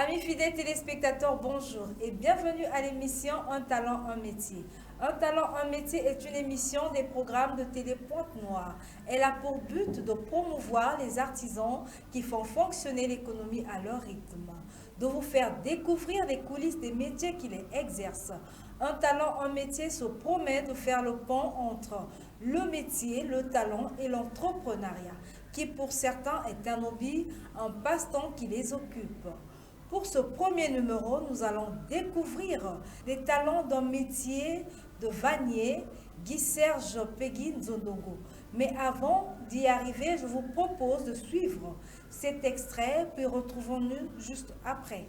Amis fidèles téléspectateurs, bonjour et bienvenue à l'émission Un talent, un métier. Un talent, un métier est une émission des programmes de Télé Pointe-Noire. Elle a pour but de promouvoir les artisans qui font fonctionner l'économie à leur rythme, de vous faire découvrir les coulisses des métiers qui les exercent. Un talent, un métier se promet de faire le pont entre le métier, le talent et l'entrepreneuriat, qui pour certains est un hobby, un passe-temps qui les occupe. Pour ce premier numéro, nous allons découvrir les talents d'un métier de vannier, Guy Serge Peggy Nzondongo. Mais avant d'y arriver, je vous propose de suivre cet extrait, puis retrouvons-nous juste après.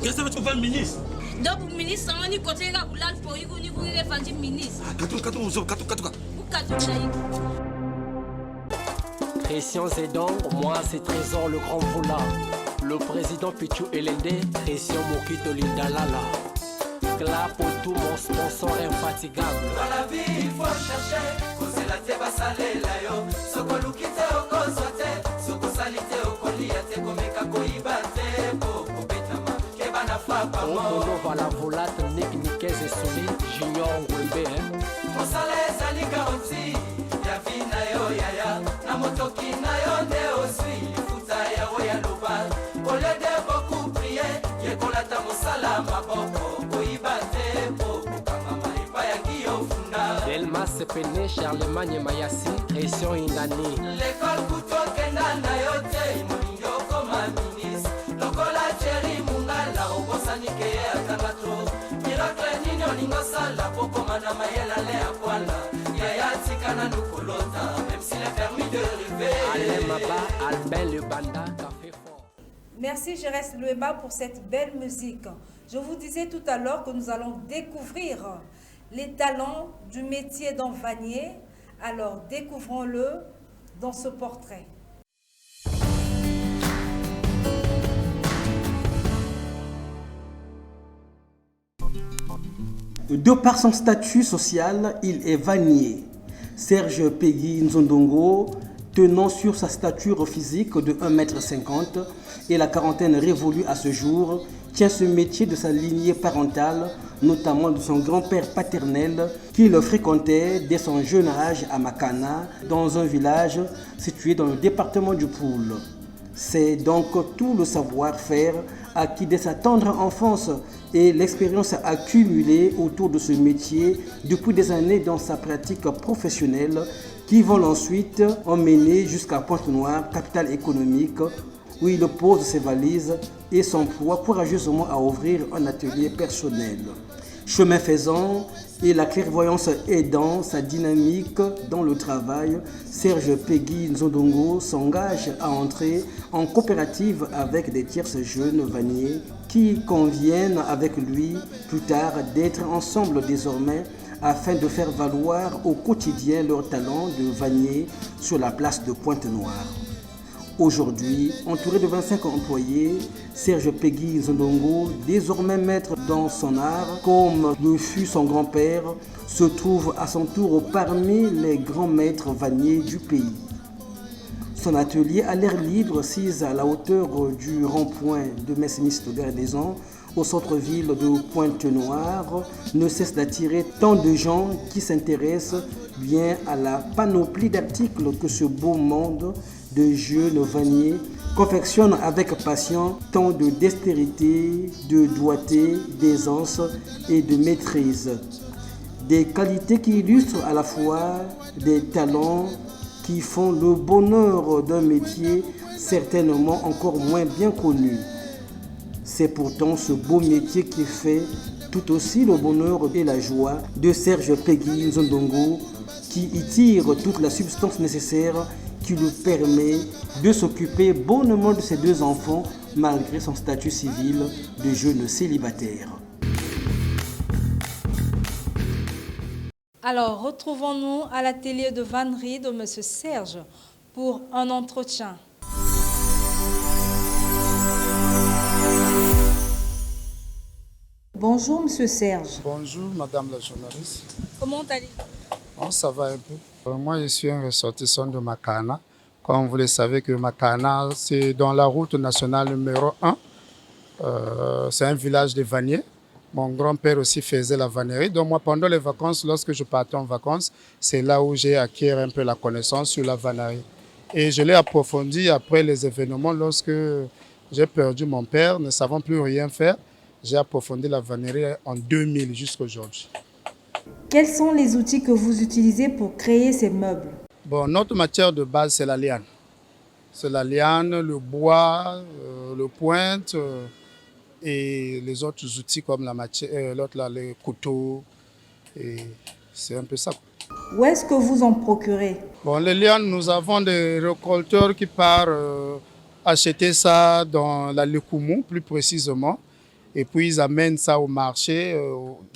Qu'est-ce que tu veux ministre? Donc, ministre, on y continue à vouloir pour y ministre. Christian Zedong, moi c'est Trésor le grand volard. Le président Pichou Elende, Christian Mokito Lindalala. Clap pour tout mon sponsor infatigable. Dans la vie, il faut chercher. Cause la teba salé la yo. Soko lukite oko sote. Soko salite oko liate komeka koibate. Okono vala volate Nick Nikez et Soli Junior Ngwembe Mosala ezali garanti ya vina yo yaya na motoki na yo nde osui lifuta ya oya loba ole de beaucoup prier yekolata mosala maboko koibate po kama maipa ya kiyofunda Delma Sepene Charlemagne Mayasi Christian Indani l'école kuto kenda na yo te moningo koma ministre lokola cheri mungala obosanike atanato miracle nini olingo sala pokomana mayela le akwala yaya tikana nukolota même s'il est permis de rêver Alain Maba, Albin Le Banda, Café Fort. Merci Jérès Lueba pour cette belle musique. Je vous disais tout à l'heure que nous allons découvrir les talents du métier d'un vannier. Alors découvrons-le dans ce portrait. De par son statut social, il est vannier. Serge Peggy Nzondongo, tenant sur sa stature physique de 1,50 m et la quarantaine révolue à ce jour, tient ce métier de sa lignée parentale, notamment de son grand-père paternel qui le fréquentait dès son jeune âge à Makana, dans un village situé dans le département du Poul. C'est donc tout le savoir-faire acquis dès sa tendre enfance et l'expérience accumulée autour de ce métier depuis des années dans sa pratique professionnelle qui vont ensuite emmener jusqu'à Pointe-Noire, capitale économique, où il pose ses valises et s'emploie courageusement à ouvrir un atelier personnel. Chemin faisant et la clairvoyance aidant sa dynamique dans le travail, Serge Peggy Nzondongo s'engage à entrer en coopérative avec des tierces jeunes vanniers qui conviennent avec lui plus tard d'être ensemble désormais afin de faire valoir au quotidien leur talent de vannier sur la place de Pointe-Noire. Aujourd'hui, entouré de 25 employés, Serge Peggy Nzondongo, désormais maître dans son art, comme le fut son grand-père, se trouve à son tour parmi les grands maîtres vanniers du pays. Son atelier à l'air libre, sis à la hauteur du rond-point de Messémis de Gardaison, au centre-ville de Pointe-Noire, ne cesse d'attirer tant de gens qui s'intéressent bien à la panoplie d'articles que ce beau monde de jeunes vanniers confectionne avec passion tant de dextérité, de doigté, d'aisance et de maîtrise. Des qualités qui illustrent à la fois des talents qui font le bonheur d'un métier certainement encore moins bien connu. C'est pourtant ce beau métier qui fait tout aussi le bonheur et la joie de Serge Peggy Nzondongo, qui y tire toute la substance nécessaire qui lui permet de s'occuper bonnement de ses 2 enfants malgré son statut civil de jeune célibataire. Alors, retrouvons-nous à l'atelier de vannerie de M. Serge pour un entretien. Bonjour, M. Serge. Bonjour, madame la journaliste. Comment allez-vous? Oh, ça va un peu. Moi, je suis un ressortissant de Makana. Comme vous le savez, que Makana, c'est dans la route nationale numéro 1. C'est un village de vanniers. Mon grand-père aussi faisait la vannerie. Donc moi, pendant les vacances, lorsque je partais en vacances, c'est là où j'ai acquis un peu la connaissance sur la vannerie. Et je l'ai approfondi après les événements. Lorsque j'ai perdu mon père, ne savant plus rien faire, j'ai approfondi la vannerie en 2000 jusqu'à aujourd'hui. Quels sont les outils que vous utilisez pour créer ces meubles? Bon, notre matière de base, c'est la liane. C'est la liane, le bois, le pointe et les autres outils comme la matière, les couteaux. Et c'est un peu ça. Où est-ce que vous en procurez? Bon, les lianes, nous avons des récolteurs qui partent acheter ça dans la Lekoumou, plus précisément. Et puis, ils amènent ça au marché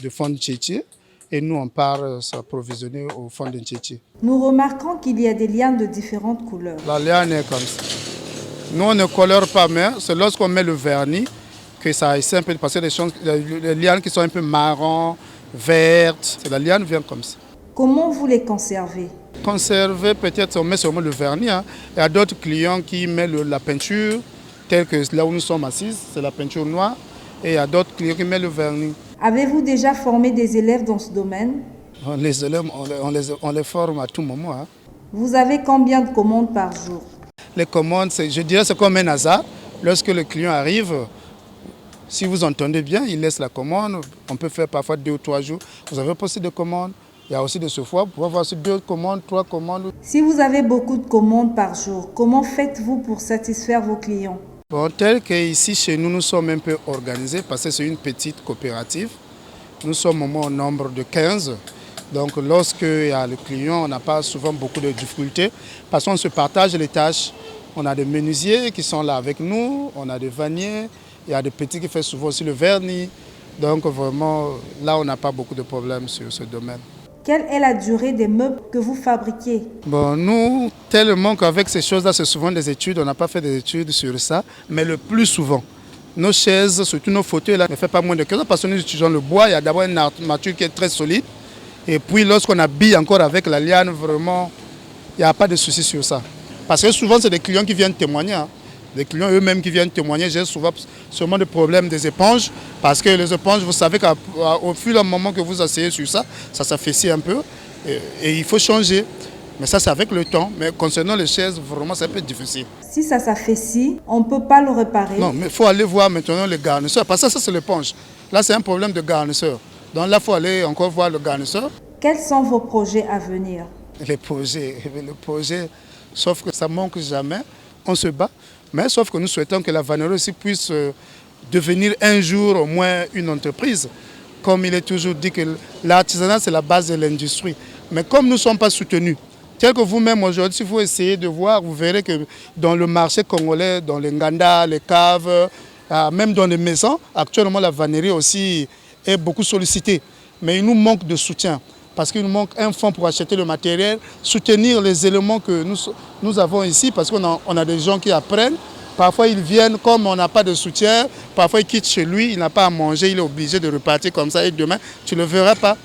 de Fond de Tchétché. Et nous, on part s'approvisionner au Fond de Tchétché. Nous remarquons qu'il y a des lianes de différentes couleurs. La liane est comme ça. Nous, on ne colore pas, mais c'est lorsqu'on met le vernis que ça essaie un peu de passer les lianes qui sont un peu marron, vertes. La liane vient comme ça. Comment vous les conservez? Conserver, peut-être, on met seulement le vernis. Hein. Il y a d'autres clients qui mettent la peinture, telle que là où nous sommes assis, c'est la peinture noire. Et il y a d'autres clients qui mettent le vernis. Avez-vous déjà formé des élèves dans ce domaine? Les élèves, on les forme à tout moment. Hein. Vous avez combien de commandes par jour? Les commandes, je dirais c'est comme un hasard. Lorsque le client arrive, si vous entendez bien, il laisse la commande. On peut faire parfois 2 ou 3 jours. Vous avez posté des commandes. Il y a aussi de ce fois, vous pouvez avoir 2 commandes, 3 commandes. Si vous avez beaucoup de commandes par jour, comment faites-vous pour satisfaire vos clients? Bon, tel qu'ici, chez nous, nous sommes un peu organisés parce que c'est une petite coopérative. Nous sommes au moins au nombre de 15. Donc, lorsqu'il y a le client, on n'a pas souvent beaucoup de difficultés parce qu'on se partage les tâches. On a des menuisiers qui sont là avec nous, on a des vanniers, il y a des petits qui font souvent aussi le vernis. Donc, vraiment, là, on n'a pas beaucoup de problèmes sur ce domaine. Quelle est la durée des meubles que vous fabriquez? Bon, nous, tellement qu'avec ces choses-là, c'est souvent des études. On n'a pas fait des études sur ça, mais le plus souvent, nos chaises, surtout nos fauteuils, là, ne fait pas moins de 15 ans parce que nous utilisons le bois. Il y a d'abord une armature qui est très solide. Et puis, lorsqu'on habille encore avec la liane, vraiment, il n'y a pas de souci sur ça. Parce que souvent, c'est des clients qui viennent témoigner. Hein. Des clients eux-mêmes qui viennent témoigner. J'ai souvent seulement des problèmes des éponges. Parce que les éponges, vous savez qu'au fur et à mesure que vous asseyez sur ça, ça s'affaissit un peu. Et il faut changer. Mais ça, c'est avec le temps. Mais concernant les chaises, vraiment, c'est un peu difficile. Si ça s'affaissit, on ne peut pas le réparer. Non, mais il faut aller voir maintenant les garnisseurs. Parce que ça, c'est l'éponge. Là, c'est un problème de garnisseur. Donc là, il faut aller encore voir le garnisseur. Quels sont vos projets à venir? Les projets, sauf que ça ne manque jamais. On se bat. Mais sauf que nous souhaitons que la vannerie aussi puisse devenir un jour au moins une entreprise. Comme il est toujours dit que l'artisanat, c'est la base de l'industrie. Mais comme nous ne sommes pas soutenus, tel que vous-même aujourd'hui, si vous essayez de voir, vous verrez que dans le marché congolais, dans les nganda, les caves, même dans les maisons, actuellement la vannerie aussi est beaucoup sollicitée. Mais il nous manque de soutien. Parce qu'il nous manque un fonds pour acheter le matériel, soutenir les éléments que nous avons ici, parce qu'on a des gens qui apprennent. Parfois, ils viennent, comme on n'a pas de soutien, parfois ils quittent chez lui, il n'a pas à manger, il est obligé de repartir comme ça, et demain, tu ne le verras pas.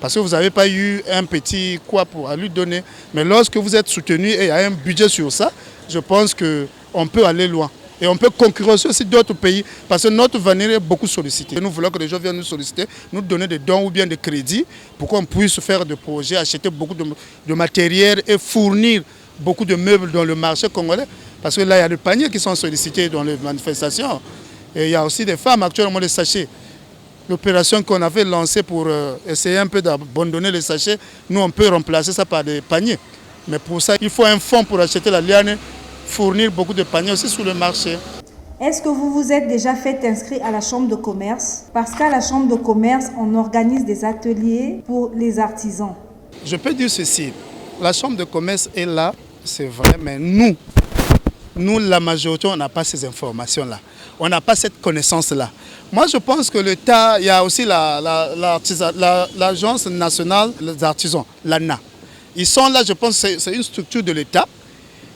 Parce que vous n'avez pas eu un petit quoi pour lui donner. Mais lorsque vous êtes soutenu et il y a un budget sur ça, je pense qu'on peut aller loin. Et on peut concurrencer aussi d'autres pays parce que notre vannerie est beaucoup sollicitée. Nous voulons que les gens viennent nous solliciter, nous donner des dons ou bien des crédits pour qu'on puisse faire des projets, acheter beaucoup de matériel et fournir beaucoup de meubles dans le marché congolais. Parce que là, il y a des paniers qui sont sollicités dans les manifestations. Et il y a aussi des femmes actuellement, les sachets. L'opération qu'on avait lancée pour essayer un peu d'abandonner les sachets, nous, on peut remplacer ça par des paniers. Mais pour ça, il faut un fonds pour acheter la liane, fournir beaucoup de paniers aussi sur le marché. Est-ce que vous vous êtes déjà fait inscrire à la chambre de commerce? Parce qu'à la chambre de commerce, on organise des ateliers pour les artisans. Je peux dire ceci, la chambre de commerce est là, c'est vrai, mais nous, la majorité, on n'a pas ces informations-là. On n'a pas cette connaissance-là. Moi, je pense que l'État, il y a aussi l'Agence nationale des artisans, l'ANA. Ils sont là, je pense que c'est une structure de l'État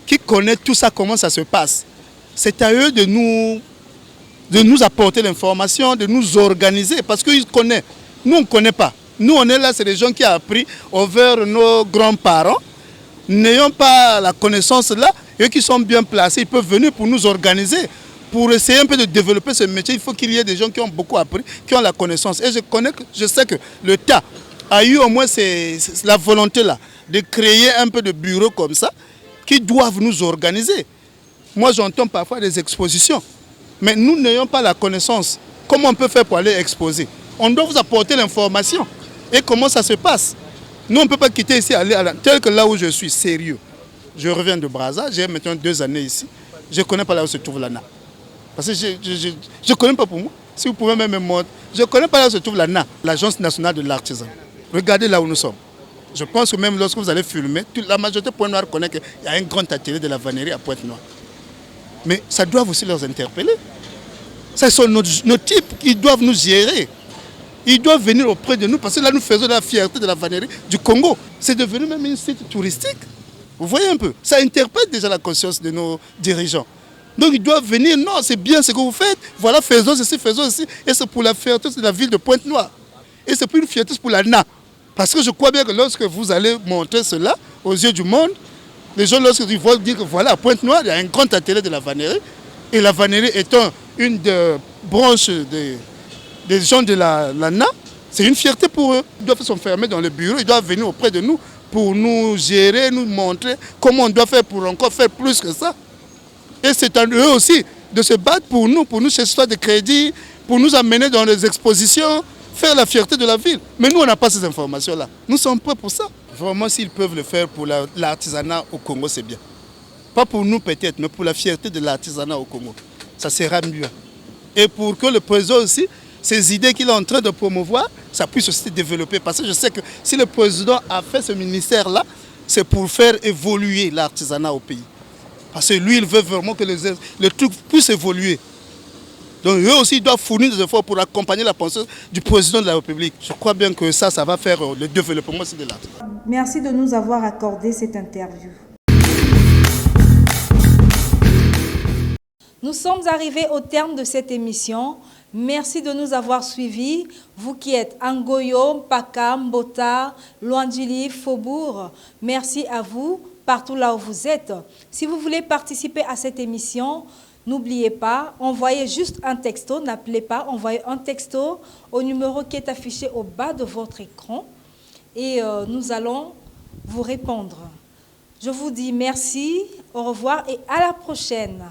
qui connaît tout ça, comment ça se passe. C'est à eux de nous apporter l'information, de nous organiser, parce qu'ils connaissent. Nous, on ne connaît pas. Nous, on est là, c'est des gens qui ont appris envers nos grands-parents. N'ayant pas la connaissance là, eux qui sont bien placés, ils peuvent venir pour nous organiser. Pour essayer un peu de développer ce métier, il faut qu'il y ait des gens qui ont beaucoup appris, qui ont la connaissance. Et je sais que l'État a eu au moins la volonté là, de créer un peu de bureaux comme ça, qui doivent nous organiser. Moi, j'entends parfois des expositions, mais nous n'ayons pas la connaissance. Comment on peut faire pour aller exposer? On doit vous apporter l'information. Et comment ça se passe? Nous, on ne peut pas quitter ici, aller tel que là où je suis, sérieux. Je reviens de Brazza, j'ai maintenant 2 années ici. Je ne connais pas là où se trouve l'ANA. Parce que je ne connais pas pour moi. Si vous pouvez même me montrer. Je ne connais pas là où se trouve l'ANA, l'Agence nationale de l'artisan. Regardez là où nous sommes. Je pense que même lorsque vous allez filmer, la majorité de Pointe-Noire connaît qu'il y a un grand atelier de la vannerie à Pointe-Noire. Mais ça doit aussi les interpeller. Ce sont nos types qui doivent nous gérer. Ils doivent venir auprès de nous parce que là, nous faisons la fierté de la vannerie du Congo. C'est devenu même un site touristique. Vous voyez un peu, ça interpelle déjà la conscience de nos dirigeants. Donc ils doivent venir, non, c'est bien ce que vous faites, voilà, faisons ceci, faisons ceci. Et c'est pour la fierté de la ville de Pointe-Noire. Et c'est pour une fierté pour l'ANA. Parce que je crois bien que lorsque vous allez montrer cela aux yeux du monde, les gens, lorsqu'ils vont dire que voilà, à Pointe-Noire, il y a un grand atelier de la vannerie. Et la vannerie étant une des branches des gens de l'ANA, c'est une fierté pour eux. Ils doivent s'enfermer dans le bureau, ils doivent venir auprès de nous pour nous gérer, nous montrer comment on doit faire pour encore faire plus que ça. Et c'est à eux aussi de se battre pour nous chercher soit des crédits, pour nous amener dans les expositions, faire la fierté de la ville. Mais nous, on n'a pas ces informations-là. Nous sommes prêts pour ça. Vraiment, s'ils peuvent le faire pour l'artisanat au Congo, c'est bien. Pas pour nous peut-être, mais pour la fierté de l'artisanat au Congo. Ça sera mieux. Et pour que le président aussi, ces idées qu'il est en train de promouvoir, ça puisse aussi se développer. Parce que je sais que si le président a fait ce ministère-là, c'est pour faire évoluer l'artisanat au pays. Parce que lui, il veut vraiment que le truc puisse évoluer. Donc eux aussi doivent fournir des efforts pour accompagner la pensée du président de la République. Je crois bien que ça va faire le développement aussi de l'art. Merci de nous avoir accordé cette interview. Nous sommes arrivés au terme de cette émission. Merci de nous avoir suivis. Vous qui êtes Angoyo, Pakam, Bota, Luandjili, Faubourg, merci à vous partout là où vous êtes. Si vous voulez participer à cette émission, n'oubliez pas, envoyez juste un texto, n'appelez pas, envoyez un texto au numéro qui est affiché au bas de votre écran et nous allons vous répondre. Je vous dis merci, au revoir et à la prochaine.